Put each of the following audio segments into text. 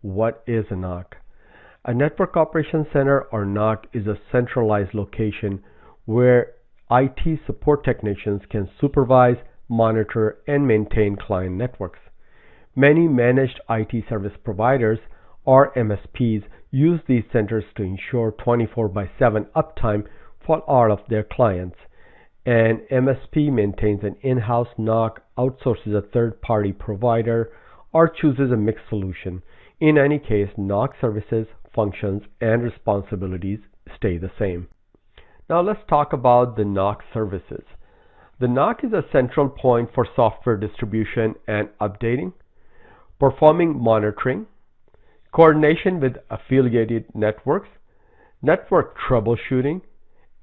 What is a NOC? A Network Operations Center, or NOC, is a centralized location where IT support technicians can supervise, monitor, and maintain client networks. Many managed IT service providers, or MSPs, use these centers to ensure 24/7 uptime for all of their clients. An MSP maintains an in-house NOC, outsources a third-party provider, or chooses a mixed solution. In any case, NOC services, functions, and responsibilities stay the same. Now let's talk about the NOC services. The NOC is a central point for software distribution and updating, performing monitoring, coordination with affiliated networks, network troubleshooting,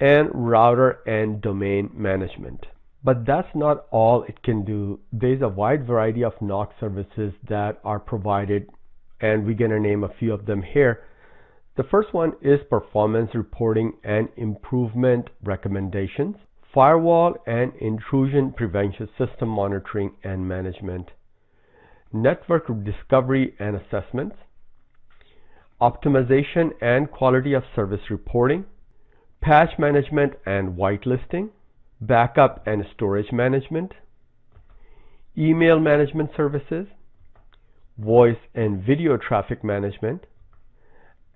and router and domain management. But that's not all it can do. There's a wide variety of NOC services that are provided, and we're going to name a few of them here. The first one is performance reporting and improvement recommendations, firewall and intrusion prevention system monitoring and management, network discovery and assessments, optimization and quality of service reporting, patch management and whitelisting, backup and storage management, email management services, voice and video traffic management,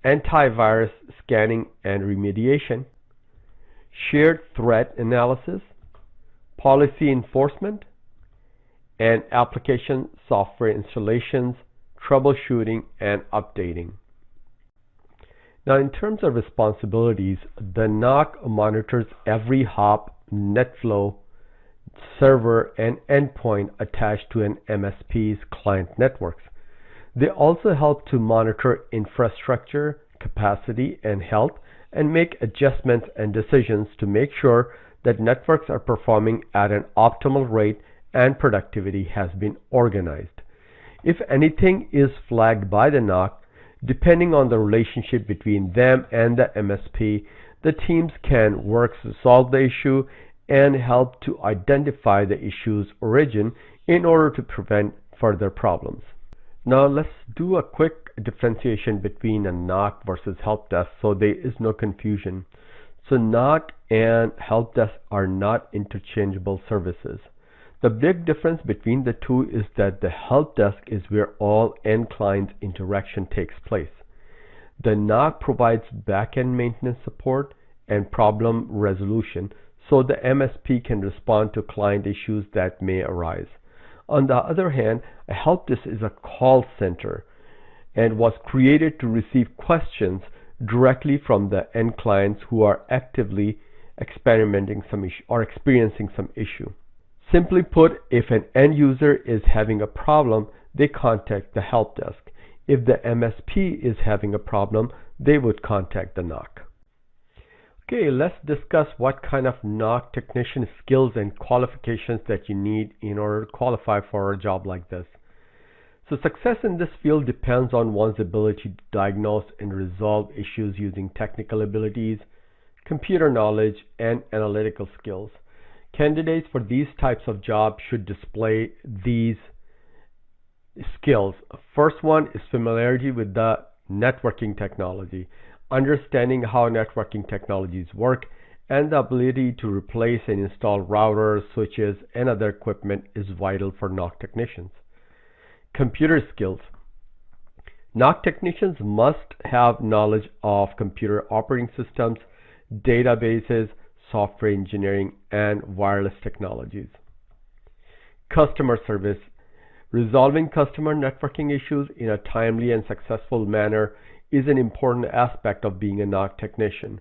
antivirus scanning and remediation, shared threat analysis, policy enforcement, and application software installations, troubleshooting, and updating. Now, in terms of responsibilities, the NOC monitors every hop, NetFlow, server, and endpoint attached to an MSP's client networks. They also help to monitor infrastructure, capacity, and health, and make adjustments and decisions to make sure that networks are performing at an optimal rate and productivity has been organized. If anything is flagged by the NOC, depending on the relationship between them and the MSP, the teams can work to solve the issue and help to identify the issue's origin in order to prevent further problems. Now let's do a quick differentiation between a NOC versus help desk so there is no confusion. So NOC and help desk are not interchangeable services. The big difference between the two is that the help desk is where all end client interaction takes place. The NOC provides back-end maintenance support and problem resolution so the MSP can respond to client issues that may arise. On the other hand, a help desk is a call center and was created to receive questions directly from the end clients who are actively experimenting some issue or experiencing some issue. Simply put, if an end user is having a problem, they contact the help desk. If the MSP is having a problem, they would contact the NOC. Okay, let's discuss what kind of NOC technician skills and qualifications that you need in order to qualify for a job like this. So success in this field depends on one's ability to diagnose and resolve issues using technical abilities, computer knowledge, and analytical skills. Candidates for these types of jobs should display these skills. First one is familiarity with the networking technology. Understanding how networking technologies work and the ability to replace and install routers, switches, and other equipment is vital for NOC technicians. Computer skills. NOC technicians must have knowledge of computer operating systems, databases, software engineering, and wireless technologies. Customer service. Resolving customer networking issues in a timely and successful manner is an important aspect of being a NOC technician.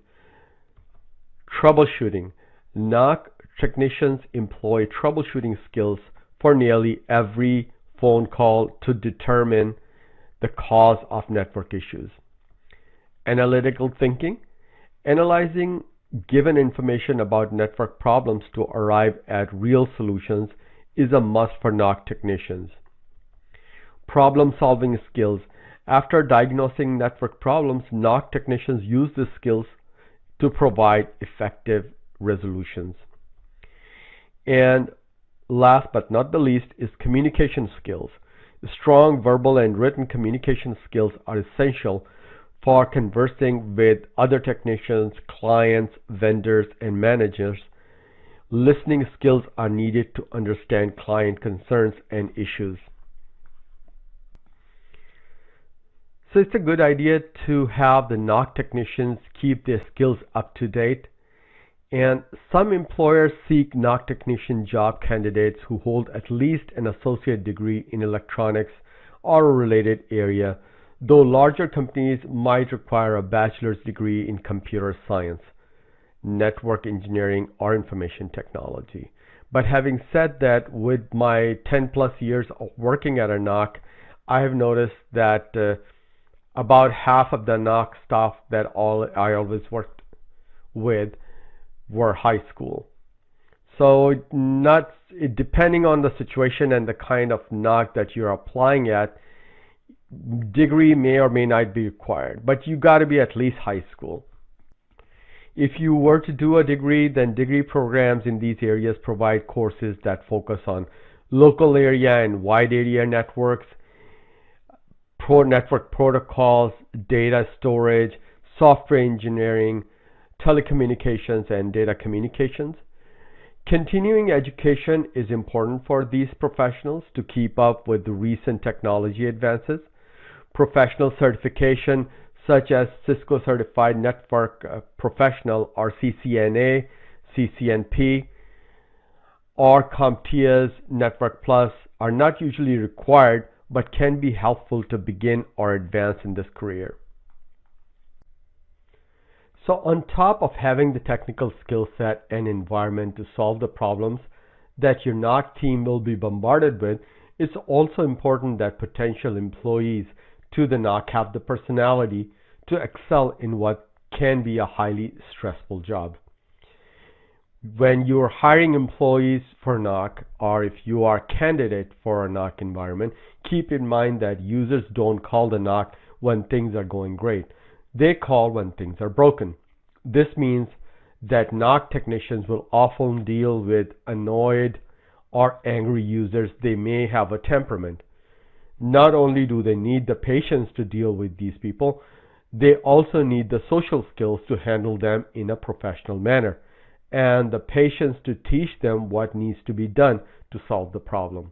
Troubleshooting. NOC technicians employ troubleshooting skills for nearly every phone call to determine the cause of network issues. Analytical thinking. Analyzing given information about network problems to arrive at real solutions is a must for NOC technicians. Problem-solving skills. After diagnosing network problems, NOC technicians use these skills to provide effective resolutions. And last but not the least is communication skills. Strong verbal and written communication skills are essential for conversing with other technicians, clients, vendors, and managers. Listening skills are needed to understand client concerns and issues. So it's a good idea to have the NOC technicians keep their skills up to date. And some employers seek NOC technician job candidates who hold at least an associate degree in electronics or a related area, though larger companies might require a bachelor's degree in computer science, network engineering, or information technology. But having said that, with my 10 plus years of working at a NOC, I have noticed that about half of the NOC staff that I always worked with were high school. So depending on the situation and the kind of NOC that you're applying at, degree may or may not be required, but you got to be at least high school. If you were to do a degree, then degree programs in these areas provide courses that focus on local area and wide area networks, network protocols, data storage, software engineering, telecommunications, and data communications. Continuing education is important for these professionals to keep up with the recent technology advances. Professional certification such as Cisco Certified Network Professional or CCNA, CCNP, or CompTIA's Network Plus are not usually required but can be helpful to begin or advance in this career. So on top of having the technical skill set and environment to solve the problems that your NOC team will be bombarded with, it's also important that potential employees to the NOC have the personality to excel in what can be a highly stressful job. When you're hiring employees for NOC, or if you are a candidate for a NOC environment, keep in mind that users don't call the NOC when things are going great. They call when things are broken. This means that NOC technicians will often deal with annoyed or angry users. They may have a temperament. Not only do they need the patience to deal with these people, they also need the social skills to handle them in a professional manner, and the patience to teach them what needs to be done to solve the problem.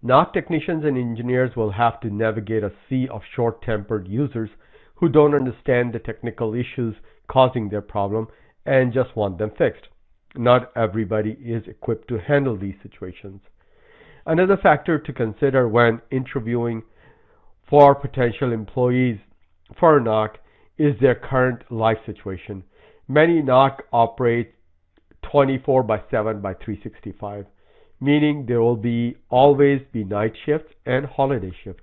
NOC technicians and engineers will have to navigate a sea of short-tempered users who don't understand the technical issues causing their problem and just want them fixed. Not everybody is equipped to handle these situations. Another factor to consider when interviewing for potential employees for a NOC is their current life situation. Many NOC operate 24/7 by 365, meaning there will always be night shifts and holiday shifts.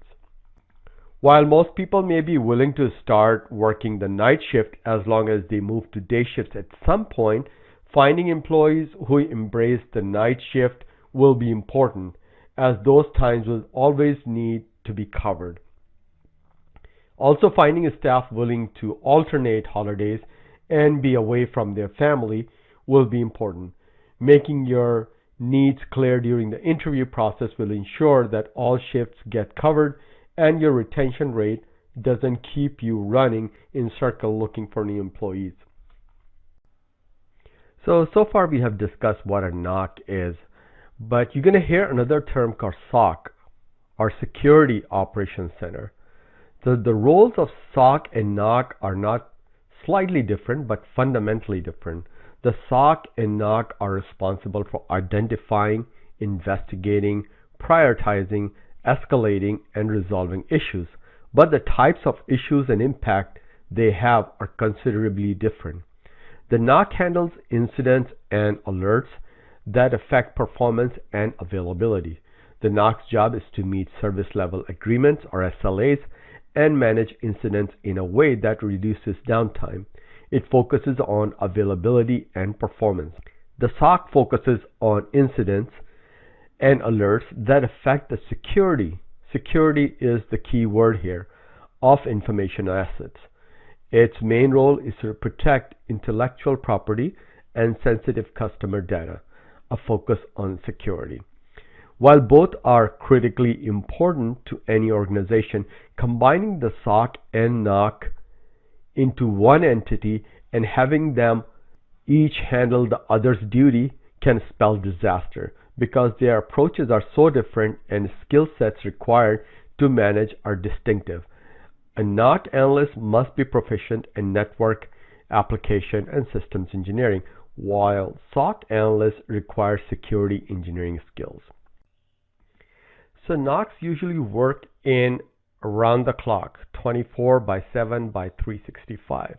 While most people may be willing to start working the night shift as long as they move to day shifts at some point, finding employees who embrace the night shift will be important, as those times will always need to be covered. Also, finding a staff willing to alternate holidays and be away from their family will be important. Making your needs clear during the interview process will ensure that all shifts get covered and your retention rate doesn't keep you running in circle looking for new employees. So far we have discussed what a NOC is, but you're going to hear another term called SOC, or Security Operations Center. The roles of SOC and NOC are not slightly different, but fundamentally different. The SOC and NOC are responsible for identifying, investigating, prioritizing, escalating, and resolving issues, but the types of issues and impact they have are considerably different. The NOC handles incidents and alerts that affect performance and availability. The NOC's job is to meet service level agreements or SLAs and manage incidents in a way that reduces downtime. It focuses on availability and performance. The SOC focuses on incidents and alerts that affect the security. Security is the key word here, of information assets. Its main role is to protect intellectual property and sensitive customer data, a focus on security. While both are critically important to any organization, combining the SOC and NOC into one entity and having them each handle the other's duty can spell disaster because their approaches are so different and skill sets required to manage are distinctive. A NOC analyst must be proficient in network, application, and systems engineering, while SOC analysts require security engineering skills. So NOCs usually work in around the clock, 24 by 7 by 365.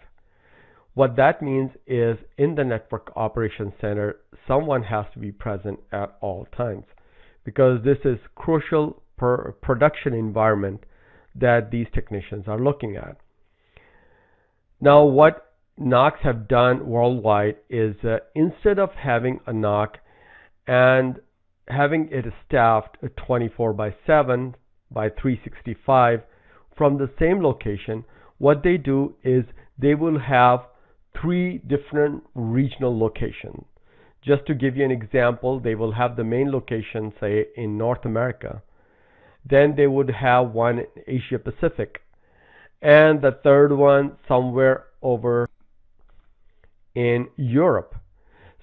What that means is in the network operations center, someone has to be present at all times because this is crucial production environment that these technicians are looking at. Now, what NOCs have done worldwide is instead of having a NOC and having it staffed 24 by 7 by 365 from the same location, what they do is they will have 3 different regional locations. Just to give you an example, they will have the main location, say, in North America. Then they would have one in Asia Pacific, and the third one somewhere over in Europe.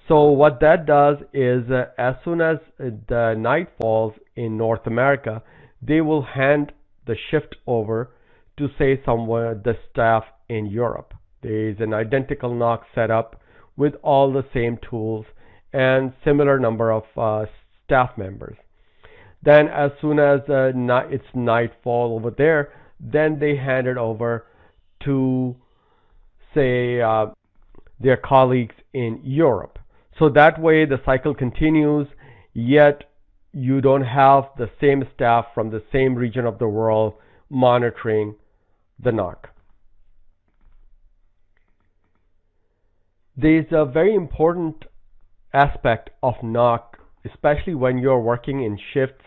So what that does is as soon as the night falls in North America, they will hand the shift over to say somewhere the staff in Europe. There is an identical NOC setup with all the same tools and similar number of staff members. Then as soon as it's nightfall over there, then they hand it over to say their colleagues in Europe. So that way the cycle continues, yet you don't have the same staff from the same region of the world monitoring the NOC. There's a very important aspect of NOC, especially when you're working in shifts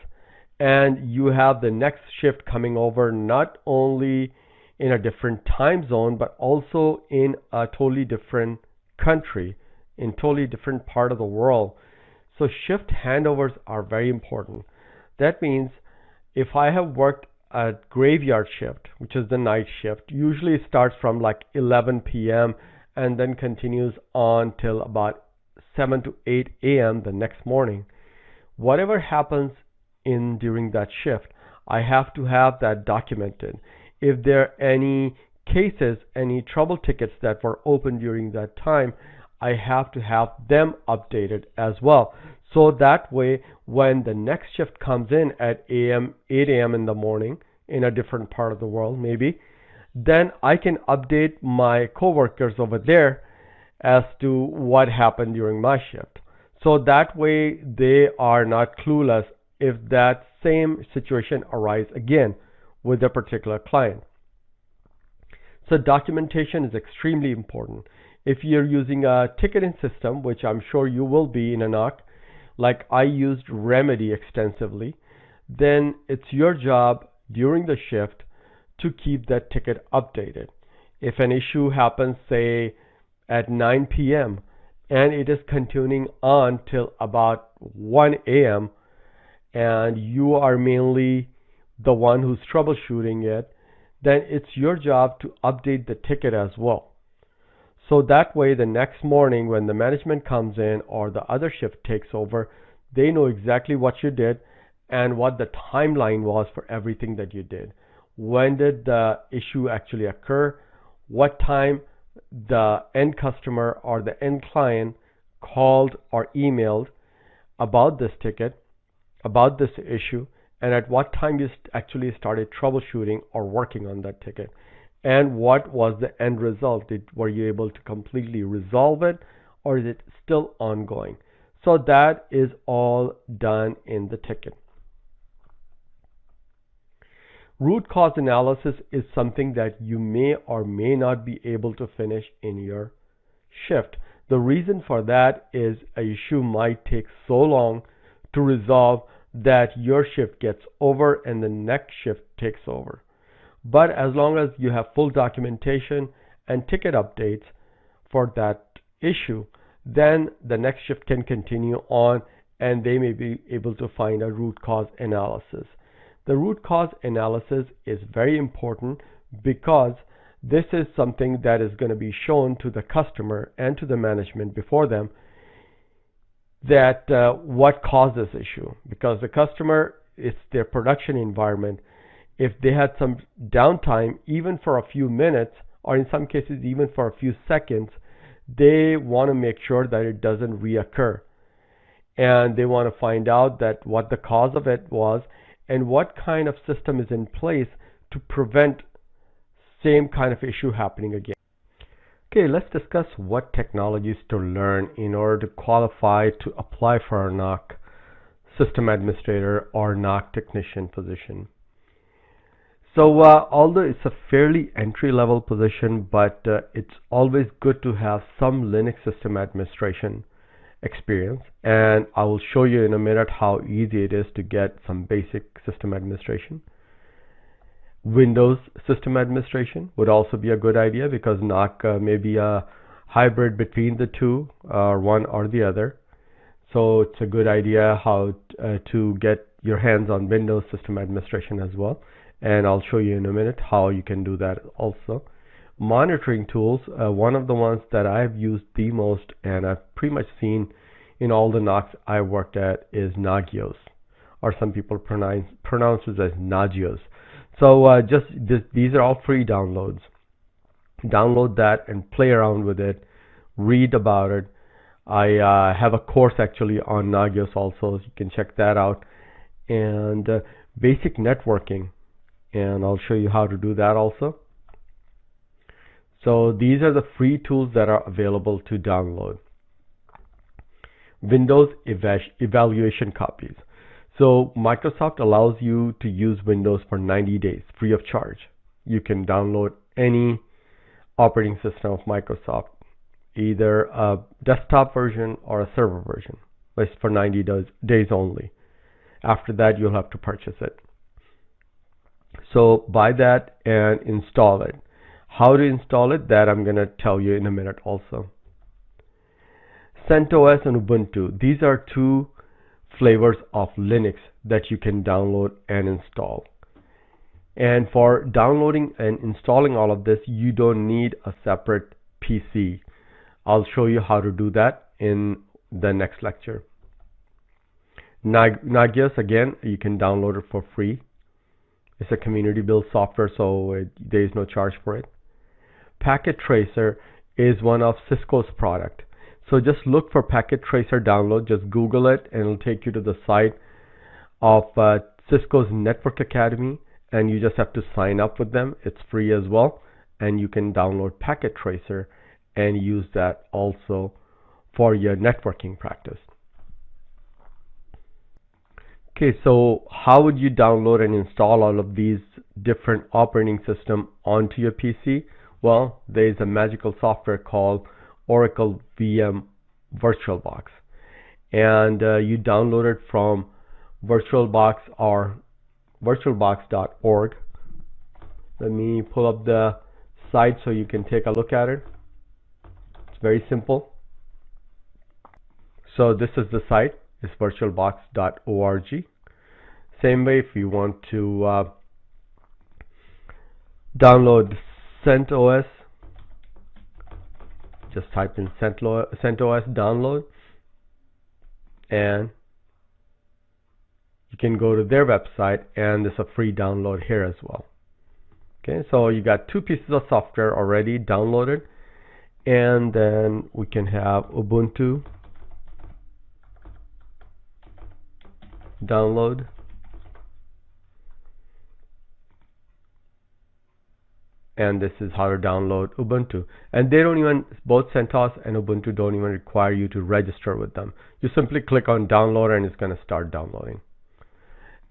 and you have the next shift coming over not only in a different time zone but also in a totally different country, in totally different part of the world. So shift handovers are very important. That means if I have worked a graveyard shift, which is the night shift, usually it starts from like 11 p.m. and then continues on till about 7 to 8 a.m. the next morning. Whatever happens during that shift, I have to have that documented. If there are any cases, any trouble tickets that were open during that time, I have to have them updated as well. So that way, when the next shift comes in at 8 a.m. in the morning in a different part of the world, maybe, then I can update my coworkers over there as to what happened during my shift. So that way, they are not clueless if that same situation arises again with a particular client. So documentation is extremely important. If you're using a ticketing system, which I'm sure you will be in a NOC, like I used Remedy extensively, then it's your job during the shift to keep that ticket updated. If an issue happens, say, at 9 p.m. and it is continuing on till about 1 a.m., and you are mainly the one who's troubleshooting it, then it's your job to update the ticket as well. So that way the next morning when the management comes in or the other shift takes over, they know exactly what you did and what the timeline was for everything that you did. When did the issue actually occur? What time the end customer or the end client called or emailed about this ticket, about this issue, and at what time you actually started troubleshooting or working on that ticket, and what was the end result. Were you able to completely resolve it, or is it still ongoing? So that is all done in the ticket. Root cause analysis is something that you may or may not be able to finish in your shift. The reason for that is an issue might take so long to resolve that your shift gets over and the next shift takes over. But as long as you have full documentation and ticket updates for that issue, then the next shift can continue on and they may be able to find a root cause analysis. The root cause analysis is very important because this is something that is going to be shown to the customer and to the management before them, that what caused this issue. Because the customer, it's their production environment. If they had some downtime, even for a few minutes, or in some cases even for a few seconds, they want to make sure that it doesn't reoccur. And they want to find out that what the cause of it was and what kind of system is in place to prevent same kind of issue happening again. Okay, let's discuss what technologies to learn in order to qualify to apply for a NOC system administrator or NOC technician position. So although it's a fairly entry-level position, but it's always good to have some Linux system administration experience, and I will show you in a minute how easy it is to get some basic system administration. Windows system administration would also be a good idea because NOC may be a hybrid between the two, or one or the other. So it's a good idea how to get your hands on Windows system administration as well. And I'll show you in a minute how you can do that also. Monitoring tools, one of the ones that I've used the most and I've pretty much seen in all the NOCs I worked at is Nagios, or some people pronounce it as Nagios. So these are all free downloads. Download that and play around with it, read about it. I have a course actually on Nagios also, so you can check that out. And basic networking, and I'll show you how to do that also. So these are the free tools that are available to download. Windows evaluation copies. So Microsoft allows you to use Windows for 90 days free of charge. You can download any operating system of Microsoft, either a desktop version or a server version. It's for 90 days only. After that, you'll have to purchase it. So buy that and install it. How to install it, that I'm going to tell you in a minute also. CentOS and Ubuntu. These are two flavors of Linux that you can download and install. And for downloading and installing all of this, you don't need a separate PC. I'll show you how to do that in the next lecture. Nagios, again, you can download it for free. It's a community built software, so there is no charge for it. Packet Tracer is one of Cisco's product. So just look for Packet Tracer download, just Google it, and it'll take you to the site of Cisco's Network Academy, and you just have to sign up with them. It's free as well, and you can download Packet Tracer and use that also for your networking practice. Okay, so how would you download and install all of these different operating systems onto your PC? Well, there is a magical software called Oracle VM VirtualBox, and you download it from VirtualBox or virtualbox.org. Let me pull up the site so you can take a look at it. It's very simple. So this is the site. It's virtualbox.org. Same way, if you want to download CentOS, just type in CentOS download, and you can go to their website, and there's a free download here as well. Okay, so you got two pieces of software already downloaded, and then we can have Ubuntu download, and this is how to download Ubuntu. And they don't even, both CentOS and Ubuntu don't even require you to register with them. You simply click on download and it's going to start downloading.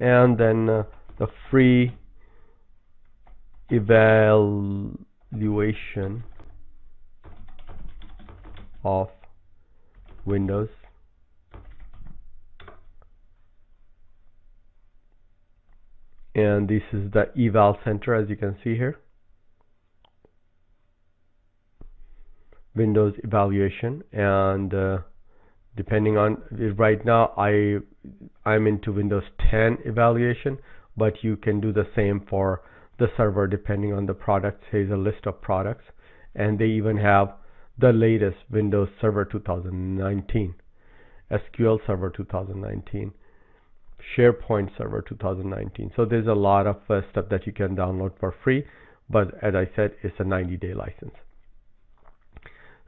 And then the free evaluation of Windows. And this is the eval center, as you can see here. Windows evaluation, and depending on, right now I'm into Windows 10 evaluation, but you can do the same for the server depending on the products. Here's a list of products, and they even have the latest Windows Server 2019, SQL Server 2019, SharePoint Server 2019. So there's a lot of stuff that you can download for free, but as I said, it's a 90-day license.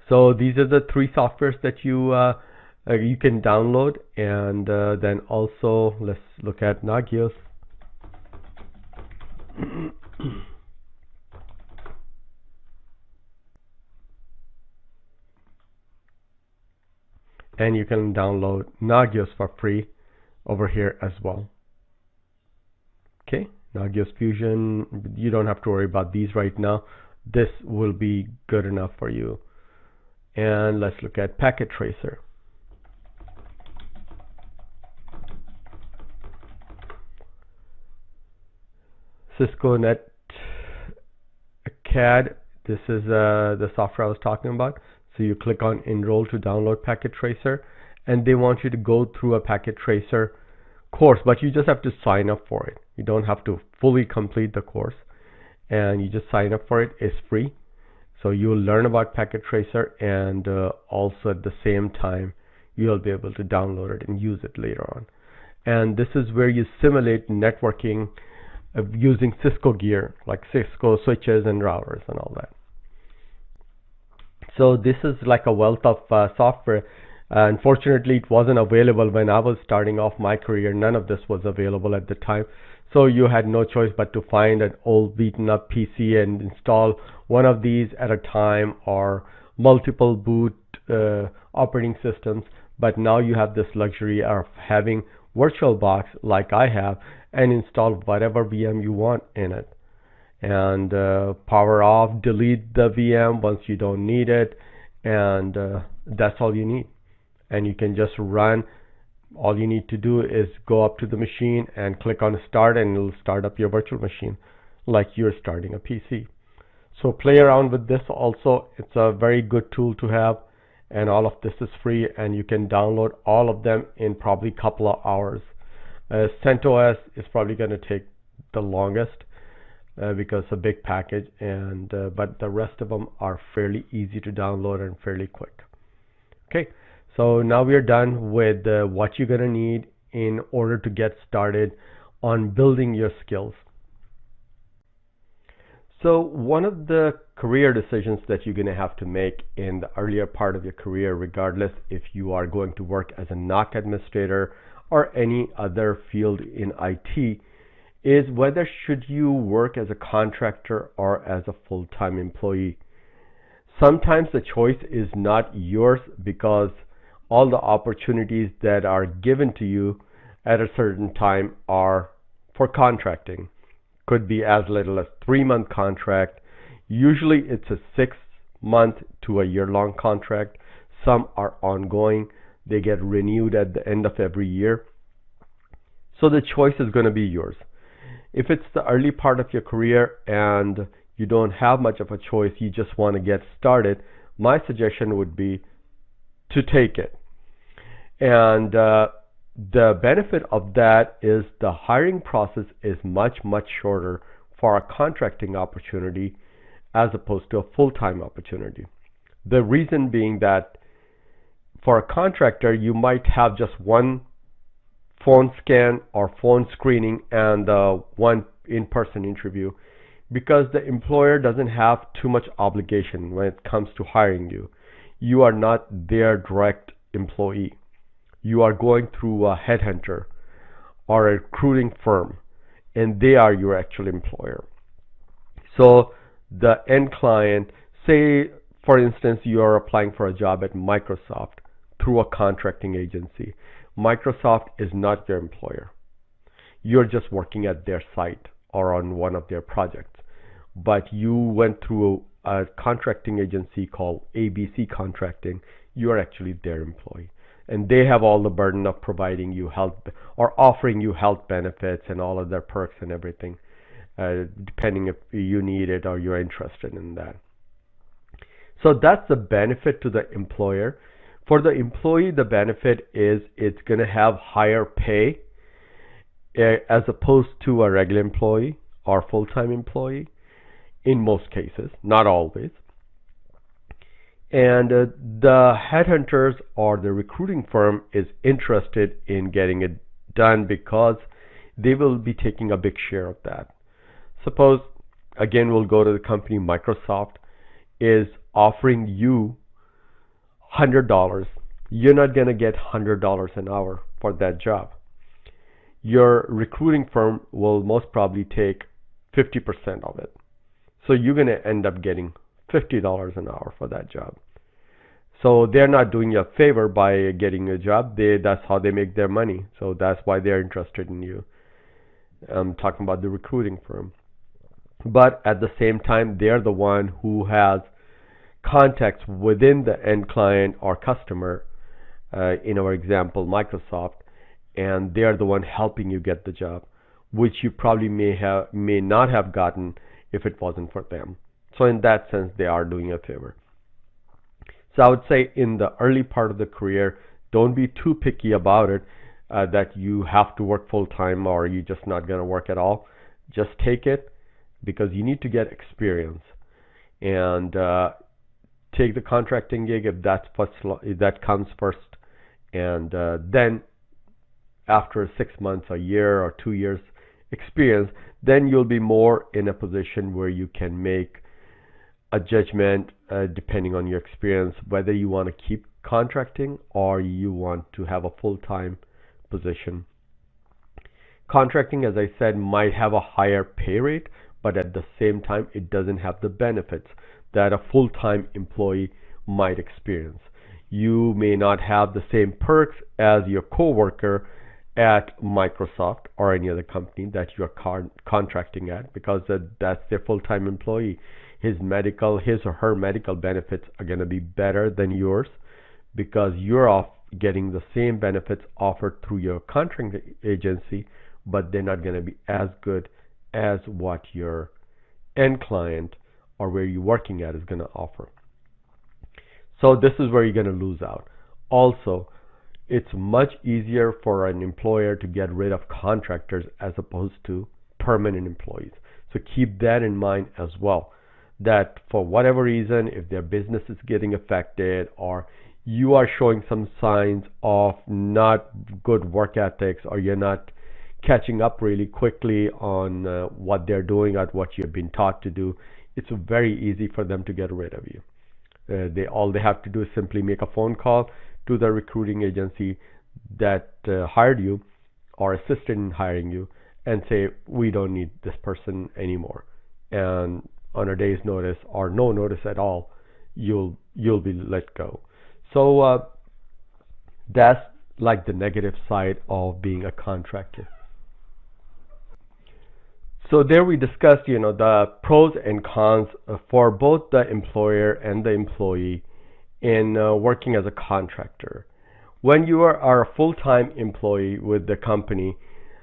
So these are the 3 softwares that you can download, and then also let's look at Nagios. And you can download Nagios for free over here as well. Okay, Nagios Fusion, you don't have to worry about these right now. This will be good enough for you. And let's look at Packet Tracer. Cisco Net CAD, this is the software I was talking about. So you click on Enroll to download Packet Tracer, and they want you to go through a Packet Tracer course, but you just have to sign up for it. You don't have to fully complete the course, and you just sign up for it. It's free. So you'll learn about Packet Tracer, and also at the same time you'll be able to download it and use it later on. And this is where you simulate networking using Cisco gear, like Cisco switches and routers and all that. So this is like a wealth of software. Unfortunately, it wasn't available when I was starting off my career. None of this was available at the time. So you had no choice but to find an old beaten up PC and install one of these at a time, or multiple boot operating systems. But now you have this luxury of having VirtualBox like I have, and install whatever VM you want in it, and power off, delete the VM once you don't need it, and that's all you need. And you can just run. All you need to do is go up to the machine and click on start, and it'll start up your virtual machine like you're starting a PC. So play around with this also. It's a very good tool to have, and all of this is free, and you can download all of them in probably a couple of hours. CentOS is probably going to take the longest because it's a big package, and but the rest of them are fairly easy to download and fairly quick. Okay, so now we are done with what you're going to need in order to get started on building your skills. So one of the career decisions that you're going to have to make in the earlier part of your career, regardless if you are going to work as a NOC administrator or any other field in IT, is whether should you work as a contractor or as a full-time employee. Sometimes the choice is not yours because all the opportunities that are given to you at a certain time are for contracting. Could be as little as 3-month contract. Usually it's a 6-month to a year-long contract. Some are ongoing. They get renewed at the end of every year. So the choice is going to be yours. If it's the early part of your career and you don't have much of a choice, you just want to get started, my suggestion would be to take it. And the benefit of that is the hiring process is much shorter for a contracting opportunity as opposed to a full-time opportunity. The reason being that for a contractor, you might have just one phone scan or phone screening and one in-person interview, because the employer doesn't have too much obligation when it comes to hiring you. You are not their direct employee. You are going through a headhunter or a recruiting firm, and they are your actual employer. So the end client, say for instance you are applying for a job at Microsoft through a contracting agency. Microsoft is not your employer. You're just working at their site or on one of their projects. But you went through a contracting agency called ABC Contracting. You're actually their employee. And they have all the burden of providing you health or offering you health benefits and all of their perks and everything, depending if you need it or you're interested in that. So that's the benefit to the employer. For the employee, the benefit is it's going to have higher pay as opposed to a regular employee or full-time employee in most cases, not always. And the headhunters or the recruiting firm is interested in getting it done because they will be taking a big share of that. Suppose, again, we'll go to the company. Microsoft is offering you $100. You're not going to get $100 an hour for that job. Your recruiting firm will most probably take 50% of it. So you're going to end up getting $50 an hour for that job. So they're not doing you a favor by getting a job. That's how they make their money. So that's why they're interested in you. I'm talking about the recruiting firm. But at the same time, they're the one who has contacts within the end client or customer, in our example, Microsoft, and they're the one helping you get the job, which you probably may not have gotten if it wasn't for them. So in that sense, they are doing a favor. So I would say in the early part of the career, don't be too picky about it, that you have to work full-time or you're just not going to work at all. Just take it because you need to get experience. And take the contracting gig if that comes first. And then after 6 months, a year, or 2 years experience, then you'll be more in a position where you can make a judgment depending on your experience, whether you want to keep contracting or you want to have a full-time position. Contracting, as I said, might have a higher pay rate, but at the same time, it doesn't have the benefits that a full-time employee might experience. You may not have the same perks as your coworker at Microsoft or any other company that you're contracting at, because that's their full-time employee. His or her medical benefits are going to be better than yours because you're getting the same benefits offered through your contracting agency, but they're not going to be as good as what your end client or where you're working at is going to offer. So this is where you're going to lose out. Also, it's much easier for an employer to get rid of contractors as opposed to permanent employees. So keep that in mind as well, that for whatever reason, if their business is getting affected or you are showing some signs of not good work ethics or you're not catching up really quickly on what they're doing or what you've been taught to do, it's very easy for them to get rid of you. All they have to do is simply make a phone call to the recruiting agency that hired you or assisted in hiring you and say, we don't need this person anymore. And on a day's notice or no notice at all, you'll be let go. So that's like the negative side of being a contractor. So there we discussed, the pros and cons for both the employer and the employee in working as a contractor. When you are a full-time employee with the company,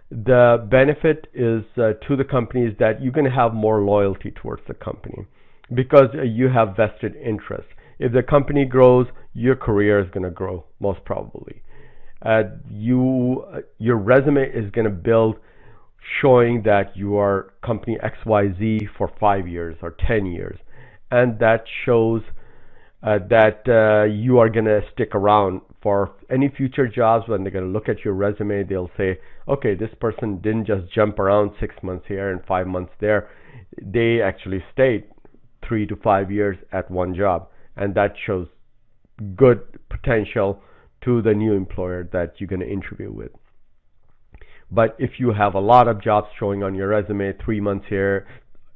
the benefit is to the company is that you're going to have more loyalty towards the company because you have vested interest. If the company grows, your career is going to grow, most probably. Your resume is going to build showing that you are company XYZ for 5 years or 10 years. And that shows that you are going to stick around for any future jobs. When they're going to look at your resume, they'll say, okay, this person didn't just jump around 6 months here and 5 months there. They actually stayed 3 to 5 years at one job. And that shows good potential to the new employer that you're going to interview with. But if you have a lot of jobs showing on your resume, 3 months here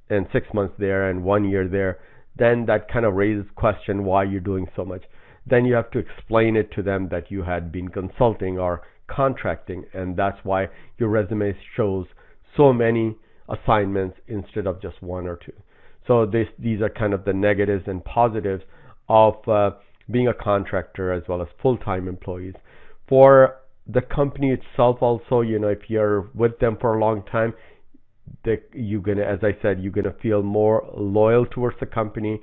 and 6 months there and 1 year there, then that kind of raises question why you're doing so much. Then you have to explain it to them that you had been consulting or contracting, and that's why your resume shows so many assignments instead of just 1 or 2. So these are kind of the negatives and positives of being a contractor as well as full-time employees. For the company itself also, if you're with them for a long time, you're gonna, as I said, you're gonna feel more loyal towards the company,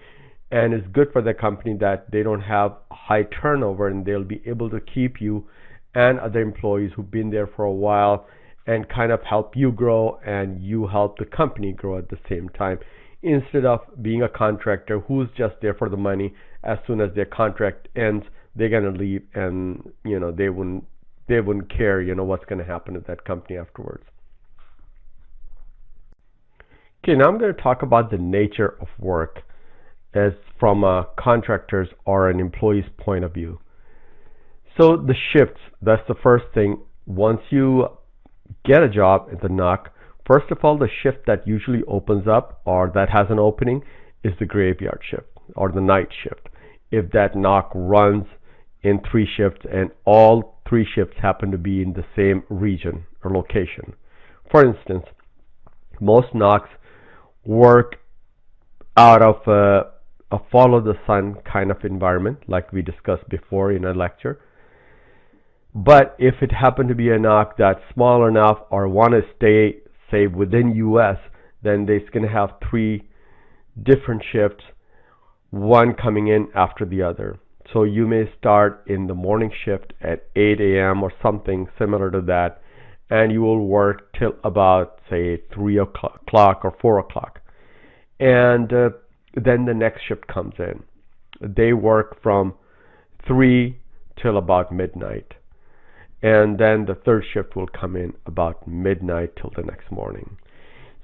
and it's good for the company that they don't have high turnover, and they'll be able to keep you and other employees who've been there for a while and kind of help you grow, and you help the company grow at the same time, instead of being a contractor who's just there for the money. As soon as their contract ends, they're going to leave, and they wouldn't care what's going to happen at that company afterwards. Okay, now I'm going to talk about the nature of work as from a contractor's or an employee's point of view. So the shifts, that's the first thing. Once you get a job at the NOC, first of all, the shift that usually opens up or that has an opening is the graveyard shift or the night shift. If that NOC runs in 3 shifts and all 3 shifts happen to be in the same region or location. For instance, most NOCs work out of a follow the sun kind of environment, like we discussed before in a lecture. But if it happened to be a NOC that's small enough or want to stay, say, within US, then they're going to have 3 different shifts, one coming in after the other. So you may start in the morning shift at 8 a.m. or something similar to that, and you will work till about, say, 3 o'clock or 4 o'clock. And then the next shift comes in. They work from 3 till about midnight. And then the third shift will come in about midnight till the next morning.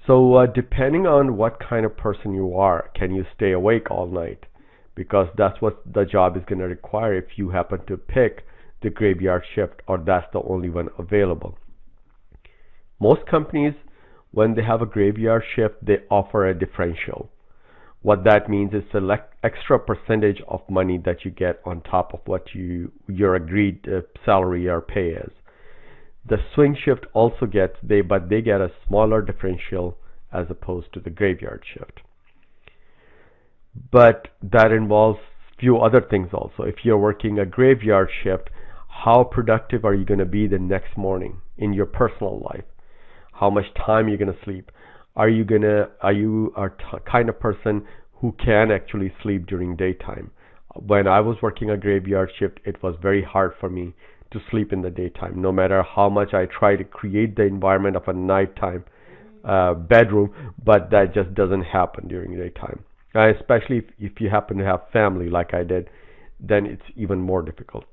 So depending on what kind of person you are, can you stay awake all night? Because that's what the job is going to require if you happen to pick the graveyard shift or that's the only one available. Most companies, when they have a graveyard shift, they offer a differential. What that means is an extra percentage of money that you get on top of what your agreed salary or pay is. The swing shift also gets, but they get a smaller differential as opposed to the graveyard shift. But that involves few other things also. If you're working a graveyard shift, how productive are you going to be the next morning in your personal life? How much time are you going to sleep? Are you a kind of person who can actually sleep during daytime? When I was working a graveyard shift, it was very hard for me to sleep in the daytime, no matter how much I try to create the environment of a nighttime bedroom, but that just doesn't happen during daytime. Especially if you happen to have family like I did, then it's even more difficult.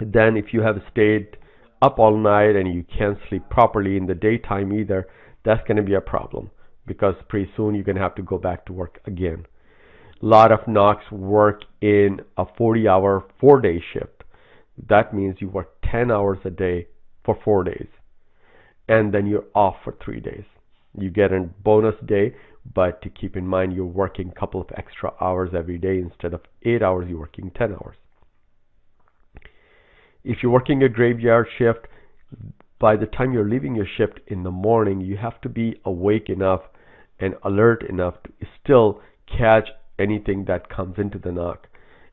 Then if you have stayed up all night and you can't sleep properly in the daytime either, that's going to be a problem, because pretty soon you're going to have to go back to work again. A lot of NOCs work in a 40-hour, 4-day shift. That means you work 10 hours a day for 4 days, and then you're off for 3 days. You get a bonus day, but to keep in mind, you're working a couple of extra hours every day. Instead of 8 hours, you're working 10 hours. If you're working a graveyard shift, by the time you're leaving your shift in the morning, you have to be awake enough and alert enough to still catch anything that comes into the NOC,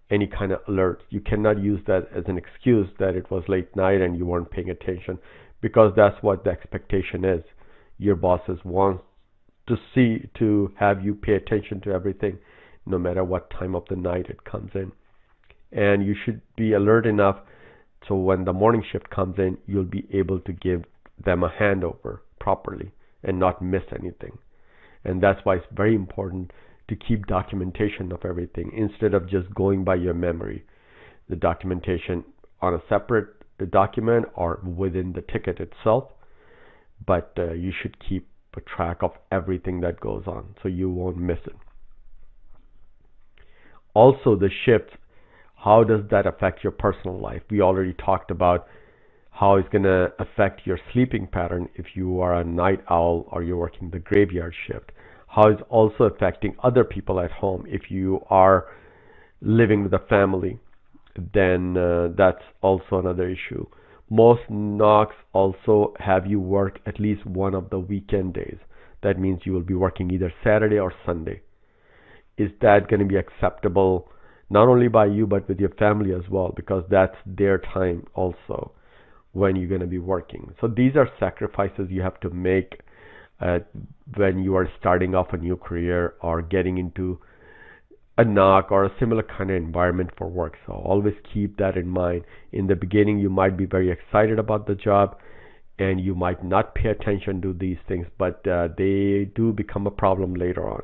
any kind of alerts. You cannot use that as an excuse that it was late night and you weren't paying attention, because that's what the expectation is. Your bosses want to have you pay attention to everything, no matter what time of the night it comes in. And you should be alert enough so when the morning shift comes in, you'll be able to give them a handover properly and not miss anything. And that's why it's very important to keep documentation of everything instead of just going by your memory. The documentation on a separate document or within the ticket itself, but you should keep a track of everything that goes on so you won't miss it. Also, the shifts, how does that affect your personal life? We already talked about how it's going to affect your sleeping pattern if you are a night owl or you're working the graveyard shift. How it's also affecting other people at home. If you are living with a family, then that's also another issue. Most NOCs also have you work at least one of the weekend days. That means you will be working either Saturday or Sunday. Is that going to be acceptable not only by you but with your family as well, because that's their time also when you're going to be working? So these are sacrifices you have to make when you are starting off a new career or getting into a knock or a similar kind of environment for work. So always keep that in mind. In the beginning, you might be very excited about the job and you might not pay attention to these things, but they do become a problem later on.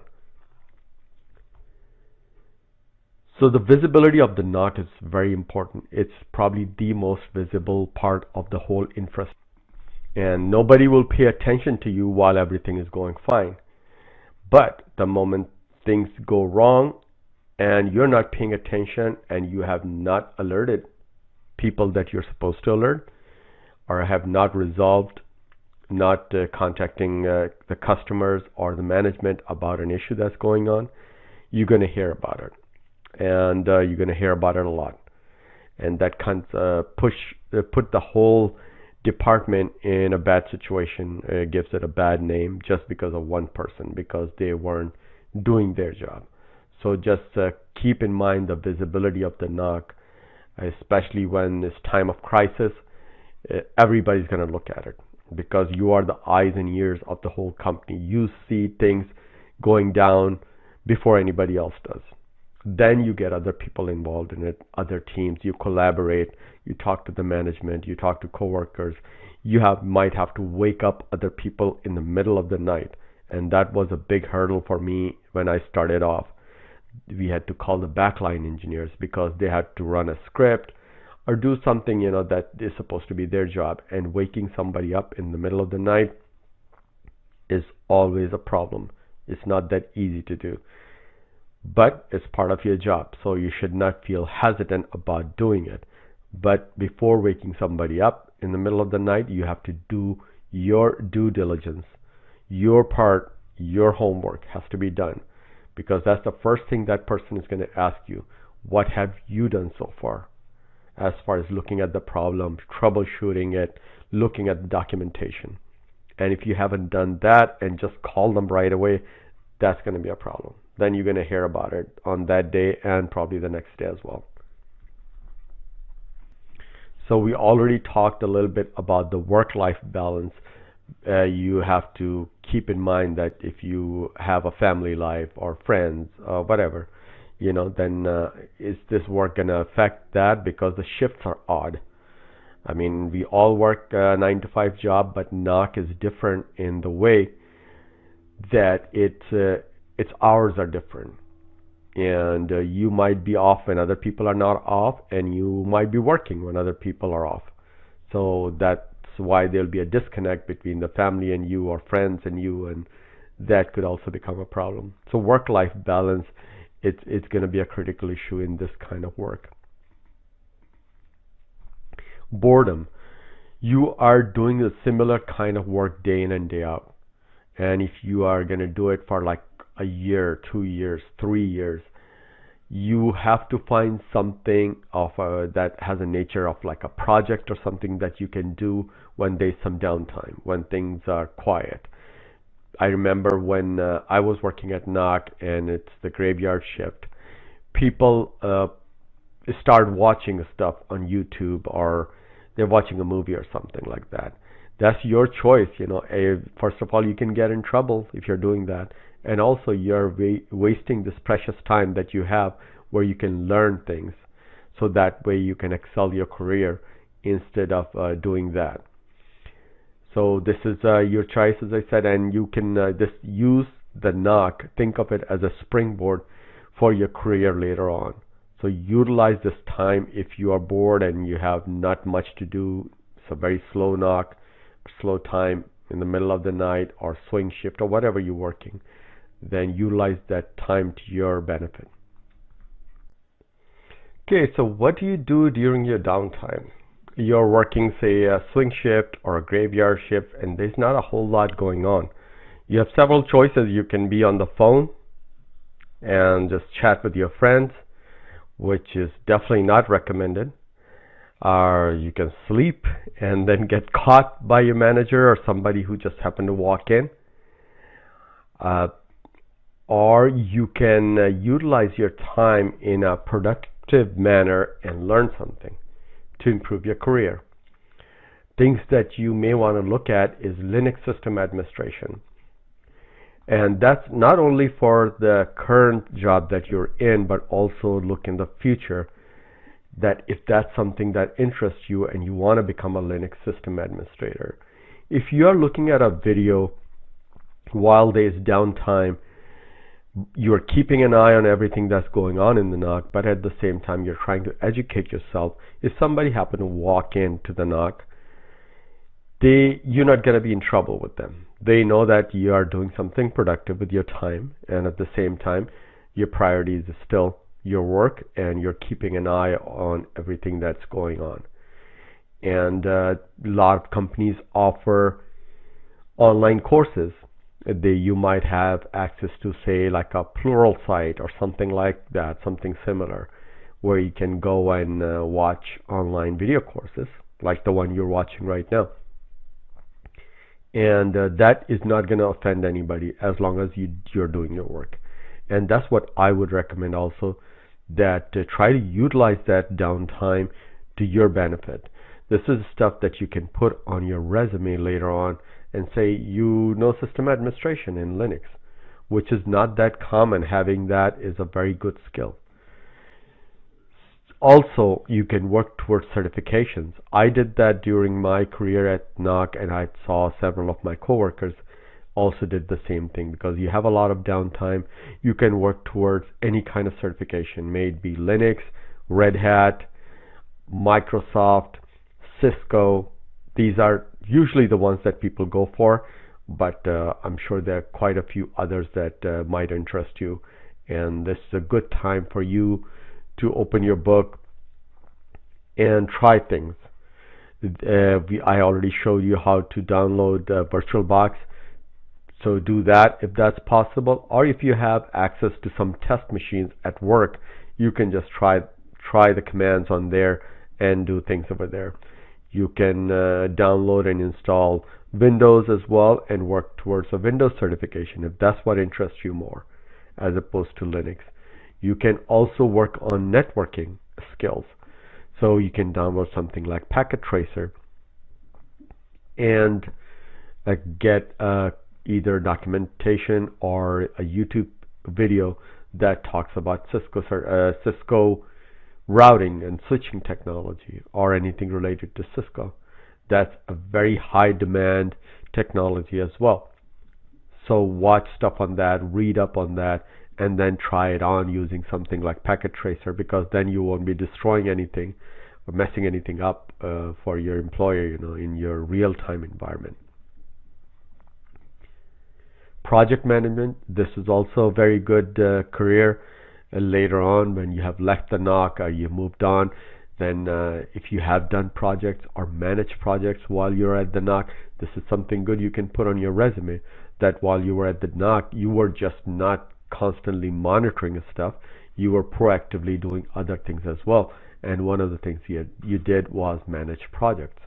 So the visibility of the NOC is very important. It's probably the most visible part of the whole infrastructure. And nobody will pay attention to you while everything is going fine. But the moment things go wrong and you're not paying attention and you have not alerted people that you're supposed to alert, or have not resolved, not contacting the customers or the management about an issue that's going on, you're going to hear about it. And you're going to hear about it a lot. And that can put the whole department in a bad situation, gives it a bad name just because of one person, because they weren't doing their job. So just keep in mind the visibility of the NOC, especially when it's time of crisis. Everybody's going to look at it because you are the eyes and ears of the whole company. You see things going down before anybody else does. Then you get other people involved in it, other teams. You collaborate, you talk to the management, you talk to coworkers. You might have to wake up other people in the middle of the night, and that was a big hurdle for me when I started off. We had to call the backline engineers because they had to run a script or do something, that is supposed to be their job, and waking somebody up in the middle of the night is always a problem. It's not that easy to do, but it's part of your job, so you should not feel hesitant about doing it. But before waking somebody up in the middle of the night, you have to do your due diligence. Your part, your homework has to be done, because that's the first thing that person is going to ask you. What have you done so far as looking at the problem, troubleshooting it, looking at the documentation? And if you haven't done that and just call them right away, that's going to be a problem. Then you're going to hear about it on that day and probably the next day as well. So we already talked a little bit about the work-life balance. You have to keep in mind that if you have a family life or friends or whatever, then is this work going to affect that? Because the shifts are odd. I mean, we all work a 9-to-5 job, but NOC is different in the way that its hours are different. And you might be off when other people are not off, and you might be working when other people are off. So that's why there'll be a disconnect between the family and you, or friends and you, and that could also become a problem. So work-life balance, it's going to be a critical issue in this kind of work. Boredom. You are doing a similar kind of work day in and day out. And if you are going to do it for like a year, 2 years, 3 years, you have to find something of that has a nature of like a project or something that you can do when there's some downtime, when things are quiet. I remember when I was working at NOC and it's the graveyard shift, people start watching stuff on YouTube, or they're watching a movie or something like that. That's your choice. First of all, you can get in trouble if you're doing that. And also you're wasting this precious time that you have where you can learn things. So that way you can excel your career instead of doing that. So this is your choice, as I said, and you can just use the NOC, think of it as a springboard for your career later on. So utilize this time if you are bored and you have not much to do. It's a very slow NOC, slow time in the middle of the night or swing shift or whatever you're working. Then utilize that time to your benefit. Okay, so what do you do during your downtime? You're working, say, a swing shift or a graveyard shift, and there's not a whole lot going on. You have several choices. You can be on the phone and just chat with your friends, which is definitely not recommended. Or you can sleep and then get caught by your manager or somebody who just happened to walk in. Or you can utilize your time in a productive manner and learn something to improve your career. Things that you may want to look at is Linux system administration. And that's not only for the current job that you're in, but also look in the future, that if that's something that interests you and you want to become a Linux system administrator. If you're looking at a video while there's downtime, you're keeping an eye on everything that's going on in the NOC, but at the same time you're trying to educate yourself. If somebody happened to walk into the NOC, you're not going to be in trouble with them. They know that you are doing something productive with your time, and at the same time your priorities is still your work, and you're keeping an eye on everything that's going on. And a lot of companies offer online courses. You might have access to, say, like a Plural site or something like that, something similar, where you can go and watch online video courses like the one you're watching right now. And that is not going to offend anybody as long as you're doing your work. And that's what I would recommend also, that try to utilize that downtime to your benefit. This is stuff that you can put on your resume later on and say you know system administration in Linux, which is not that common. Having that is a very good skill. Also, you can work towards certifications. I did that during my career at NOC, and I saw several of my coworkers also did the same thing. Because you have a lot of downtime, you can work towards any kind of certification, may it be Linux, Red Hat, Microsoft, Cisco. These are usually the ones that people go for, but I'm sure there are quite a few others that might interest you, and this is a good time for you to open your book and try things. I already showed you how to download VirtualBox, so do that if that's possible. Or if you have access to some test machines at work, you can just try the commands on there and do things over there. You can download and install Windows as well and work towards a Windows certification if that's what interests you more, as opposed to Linux. You can also work on networking skills. So you can download something like Packet Tracer and get either documentation or a YouTube video that talks about Cisco routing and switching technology, or anything related to Cisco. That's a very high demand technology as well. So watch stuff on that, read up on that, and then try it on using something like Packet Tracer, because then you won't be destroying anything or messing anything up for your employer, in your real-time environment. Project management, this is also a very good career. Later on, when you have left the NOC or you moved on, then if you have done projects or managed projects while you're at the NOC, this is something good you can put on your resume, that while you were at the NOC, you were just not constantly monitoring stuff, you were proactively doing other things as well. And one of the things you did was manage projects,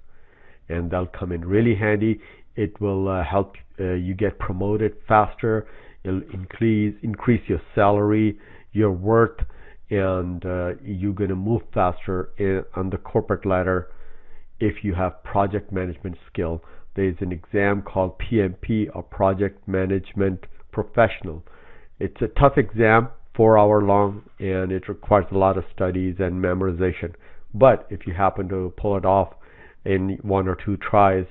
and that'll come in really handy. It will help you get promoted faster. It'll increase your salary, your worth, and you're going to move faster on the corporate ladder if you have project management skill. There's an exam called PMP, or Project Management Professional. It's a tough exam, 4 hour long, and it requires a lot of studies and memorization. But if you happen to pull it off in 1 or 2 tries,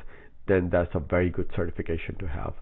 then that's a very good certification to have.